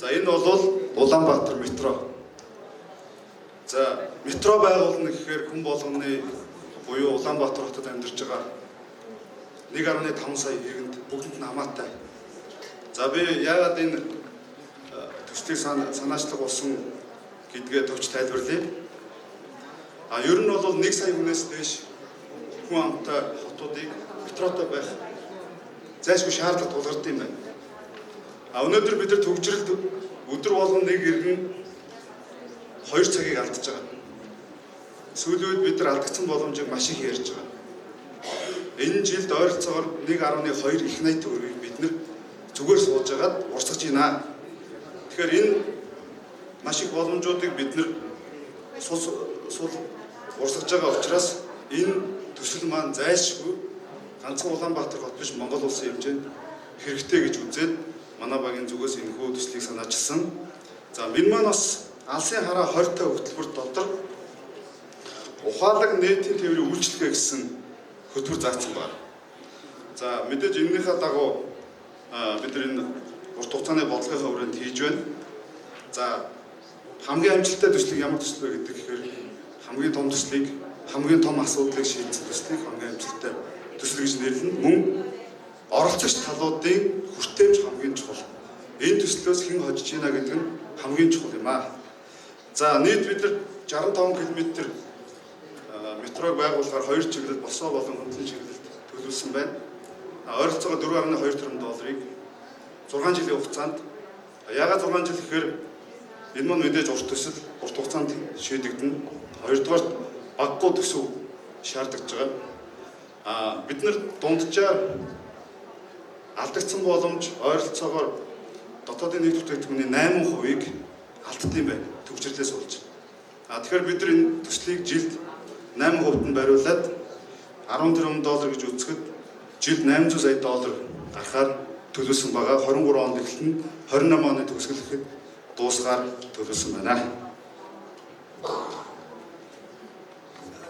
За энэ бол Улаанбаатар метро. За метро байгуулна гэхээр хүн болгоны буюу Улаанбаатар хотод амьдарч байгаа 1.5 сая иргэнд бүгдэнд нь хамаатай. За би яагаад энэ төслийг санаачлах болсон гэдгээ товч тайлбарлая. Ер нь бол 1 сая хүнээс дээш хүн амтай хотуудыг метротой байх зайлшгүй шаардлага тулгардаг юм байна. Өнөөдөр бид нар төвчрэлд өдөр болгон нэг иргэн 2 цагийг алдаж байгаа. Сүүлийн үед бид нар алдагдсан боломжийг маш их ярьж байгаа. Энэ жилд ойролцоогоор 1.2 их найт төгрөгийг бид нар зүгээр сууж агаад урсгаж байна. Тэгэхээр энэ маш их боломжуудыг бид нар урсгаж байгаа учраас энэ төсөл маань зайлшгүй ганцхан Улаанбаатар хот биш Монгол улсын хэмжээнд хэрэгтэй гэж үзээд манай багийн зүгээс энэхүү төслийг санаачилсан. За энэ маань бас алсын хараа 20 та хөтөлбөр дотор ухаалаг нийтийн тээврийн үйлчлэгээ гэсэн хөтөлбөр заасан байна. За мэдээж энэнийхээ дагуу бид нар энэ урт хугацааны бодлогын хувьд хийж байна. За хамгийн амжилттай төслийг ямар төсөл вэ гэдэг гэхээр хамгийн том төслийг хамгийн том асуудлыг шийдсэн төслийг хамгийн амжилттай төсөл гэж нэрлэнэ. Мөн оролцогч талуудын хүртээмж хамгийн чухал. Энэ төслөөс хэн хожиж ийна гэдэг нь хамгийн чухал юм аа. За нийт бид нар 65 км метрог байгуулахаар 2 чиглэл босоо болон хөндлөн чиглэлд төлөвлөсөн байна. Ойролцоогоор 4.2 тэрбум долларыг 6 жилийн хугацаанд яагаад 6 жил гэхээр энэ маань мэдээж урт төсөл урт хугацаанд шийдэгдэнэ. Хоёрдугаар баггүй төсөв шаардлагаж байгаа. Бид нар дунджаар алдагдсан боломж ойролцоогоор дотоодын нийт бүтээгдэхүүний 8%-ийг алддаг юм байна. Төвчрлээс болж. Тэгэхээр бид нар энэ төслийг жилд 8% нь бариулаад 10 тэрбум доллар гэж үзэхэд жилд 800 сая доллар гарахаар төлөвлөсөн байгаа. 23 онд эхэлнэ. 28 оны төгсгөлөхэд дуусгаар төлөвлөсөн байна.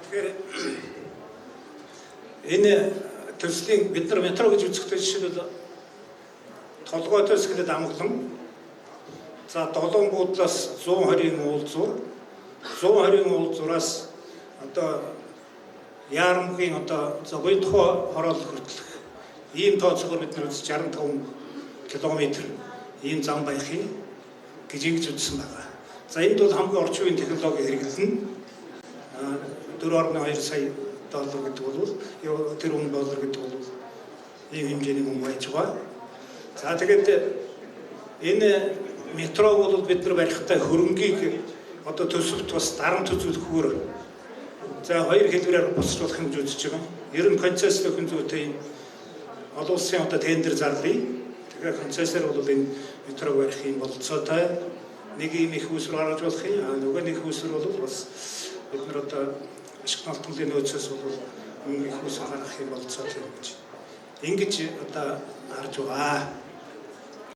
Тэгэхээр энэ төслийн бид нар метро гэж үзэхдээ жишээлбэл толгой төсгөлд амглан за долоон буудлаас 120-ийн уулзуур 120-ийн уулзуураас одоо Яарамгийн одоо зовын тухай хороол хүртэлх ийм тооцоогоор бид нар 65 км ийм зам баяхын гэж ингэж үзсэн байна. За энд бол хамгийн орчин үеийн технологи хэрэглэнэ. 4.2 сая доллар гэдэг бол тэрбум доллар гэдэг бол ийм хэмжээний мөнгө байж байгаа. За тэгээд энэ метро бол бид нар барихтай хөрөнгийг одоо төсөвт бас дарамт үзүүлэхгүйгээр за 2 хэлбэрээр босруулах юм гэж үзэж байгаа. Ер нь концессор хүн зүйтэй олон улсын одоо тендер зарлая. Тэгэхээр концессор бол энэ метрог барих юм болцоотой нэг юм их усруу гаргаж болох юм. Нөгөө нэг усруу бол бас бид нар одоо ашиг талтмын нөөцөөс бол мөнгө их усруу гаргах юм болцоотой юм гэж. Ингэж одоо харж байгаа.